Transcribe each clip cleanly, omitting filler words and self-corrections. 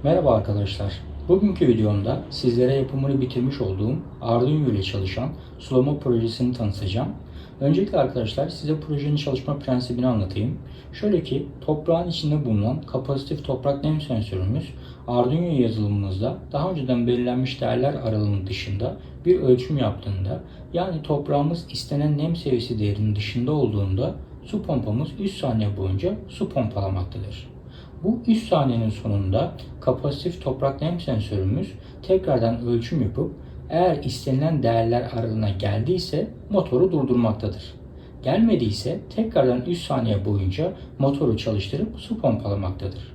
Merhaba arkadaşlar. Bugünkü videomda sizlere yapımını bitirmiş olduğum Arduino ile çalışan sulama projesini tanıtacağım. Öncelikle arkadaşlar size projenin çalışma prensibini anlatayım. Şöyle ki toprağın içinde bulunan kapasitif toprak nem sensörümüz Arduino yazılımımızda daha önceden belirlenmiş değerler aralığının dışında bir ölçüm yaptığında, yani toprağımız istenen nem seviyesi değerinin dışında olduğunda su pompamız 3 saniye boyunca su pompalamaktadır. Bu 3 saniyenin sonunda kapasitif toprak nem sensörümüz tekrardan ölçüm yapıp eğer istenilen değerler aralığına geldiyse motoru durdurmaktadır. Gelmediyse tekrardan 3 saniye boyunca motoru çalıştırıp su pompalamaktadır.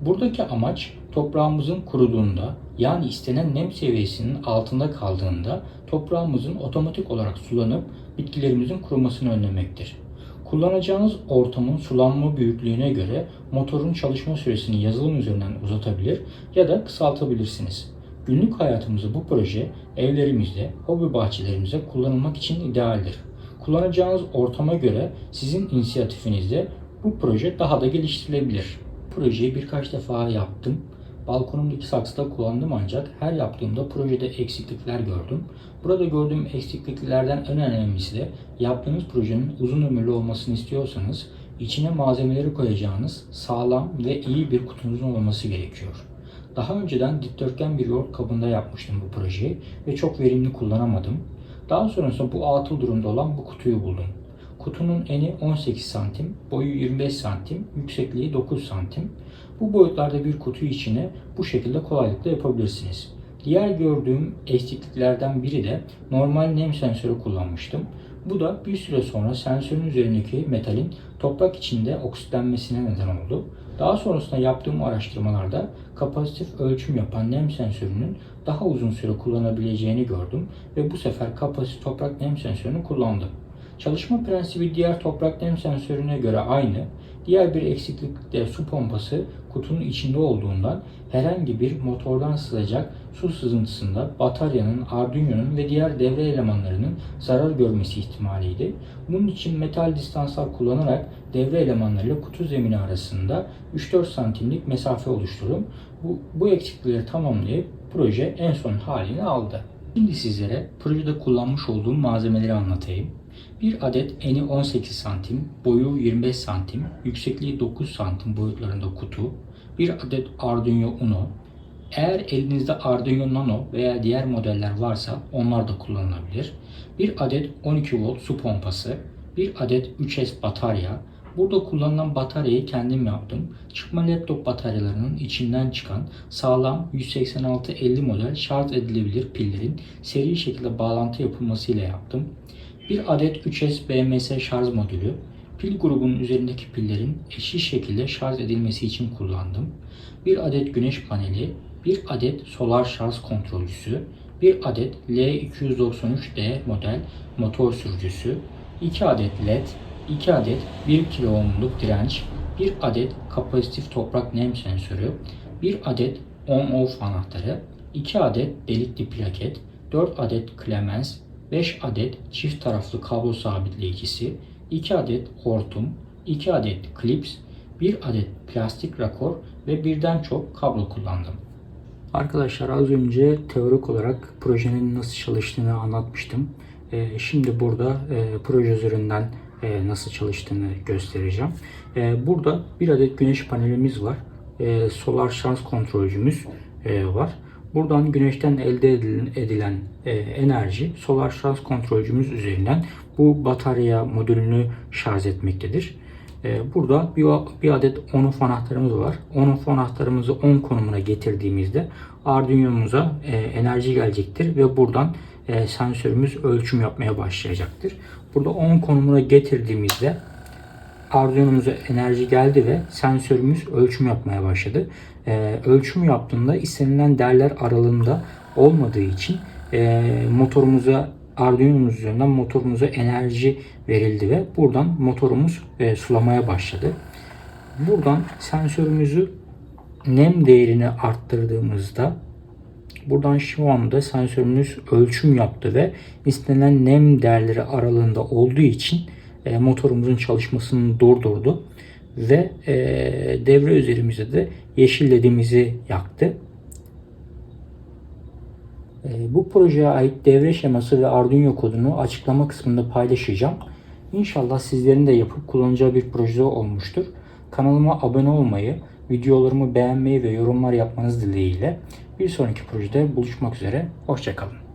Buradaki amaç toprağımızın kuruduğunda, yani istenen nem seviyesinin altında kaldığında toprağımızın otomatik olarak sulanıp bitkilerimizin kurumasını önlemektir. Kullanacağınız ortamın sulanma büyüklüğüne göre motorun çalışma süresini yazılım üzerinden uzatabilir ya da kısaltabilirsiniz. Günlük hayatımızda bu proje evlerimizde, hobi bahçelerimizde kullanılmak için idealdir. Kullanacağınız ortama göre sizin inisiyatifinizde bu proje daha da geliştirilebilir. Projeyi birkaç defa yaptım. Balkonumdaki saksıda kullandım, ancak her yaptığımda projede eksiklikler gördüm. Burada gördüğüm eksikliklerden en önemlisi de yaptığınız projenin uzun ömürlü olmasını istiyorsanız içine malzemeleri koyacağınız sağlam ve iyi bir kutunuzun olması gerekiyor. Daha önceden dikdörtgen bir yoğurt kabında yapmıştım bu projeyi ve çok verimli kullanamadım. Daha sonrasında bu atıl durumda olan bu kutuyu buldum. Kutunun eni 18 santim, boyu 25 santim, yüksekliği 9 santim. Bu boyutlarda bir kutu içine bu şekilde kolaylıkla yapabilirsiniz. Diğer gördüğüm eksikliklerden biri de normal nem sensörü kullanmıştım. Bu da bir süre sonra sensörün üzerindeki metalin toprak içinde oksitlenmesine neden oldu. Daha sonrasında yaptığım araştırmalarda kapasitif ölçüm yapan nem sensörünün daha uzun süre kullanabileceğini gördüm ve bu sefer kapasitif toprak nem sensörünü kullandım. Çalışma prensibi diğer toprak nem sensörüne göre aynı. Diğer bir eksiklik de su pompası kutunun içinde olduğundan herhangi bir motordan sızacak su sızıntısında bataryanın, Arduino'nun ve diğer devre elemanlarının zarar görmesi ihtimaliydi. Bunun için metal distanslar kullanarak devre elemanlarıyla kutu zemini arasında 3-4 santimlik mesafe oluşturup bu eksiklikleri tamamlayıp proje en son halini aldı. Şimdi sizlere projede kullanmış olduğum malzemeleri anlatayım. Bir adet eni 18 santim, boyu 25 santim, yüksekliği 9 santim boyutlarında kutu, bir adet Arduino Uno. Eğer elinizde Arduino Nano veya diğer modeller varsa onlar da kullanılabilir. Bir adet 12 volt su pompası, bir adet 3S batarya. Burada kullanılan bataryayı kendim yaptım. Çıkma laptop bataryalarının içinden çıkan sağlam 18650 model şarj edilebilir pillerin seri şekilde bağlantı yapılmasıyla yaptım. Bir adet 3S BMS şarj modülü, pil grubunun üzerindeki pillerin eşit şekilde şarj edilmesi için kullandım. Bir adet güneş paneli, bir adet solar şarj kontrolcüsü, bir adet L293D model motor sürücüsü, 2 adet LED, 2 adet 1 kilo ohmluk direnç, bir adet kapasitif toprak nem sensörü, bir adet on-off anahtarı, 2 adet delikli plaket, 4 adet klemens, 5 adet çift taraflı kablo sabitleyicisi, 2 adet hortum, 2 adet klips, 1 adet plastik rakor ve birden çok kablo kullandım. Arkadaşlar az önce teorik olarak projenin nasıl çalıştığını anlatmıştım. Şimdi burada proje üzerinden nasıl çalıştığını göstereceğim. Burada bir adet güneş panelimiz var. Solar şarj kontrolcümüz var. Buradan güneşten elde edilen enerji solar şarj kontrolcümüz üzerinden bu batarya modülünü şarj etmektedir. Burada bir adet on-off anahtarımız var. On-off anahtarımızı on konumuna getirdiğimizde Arduino'muza enerji gelecektir ve buradan sensörümüz ölçüm yapmaya başlayacaktır. Burada on konumuna getirdiğimizde Arduino'muza enerji geldi ve sensörümüz ölçüm yapmaya başladı. Ölçüm yaptığında istenilen değerler aralığında olmadığı için Arduino'muz üzerinden motorumuza enerji verildi ve buradan motorumuz sulamaya başladı. Buradan sensörümüzü nem değerini arttırdığımızda buradan şu anda sensörümüz ölçüm yaptı ve istenilen nem değerleri aralığında olduğu için motorumuzun çalışmasını durdurdu ve devre üzerimizde de yeşil ledimizi yaktı. Bu projeye ait devre şeması ve Arduino kodunu açıklama kısmında paylaşacağım. İnşallah sizlerin de yapıp kullanacağı bir proje olmuştur. Kanalıma abone olmayı, videolarımı beğenmeyi ve yorumlar yapmanız dileğiyle bir sonraki projede buluşmak üzere. Hoşça kalın.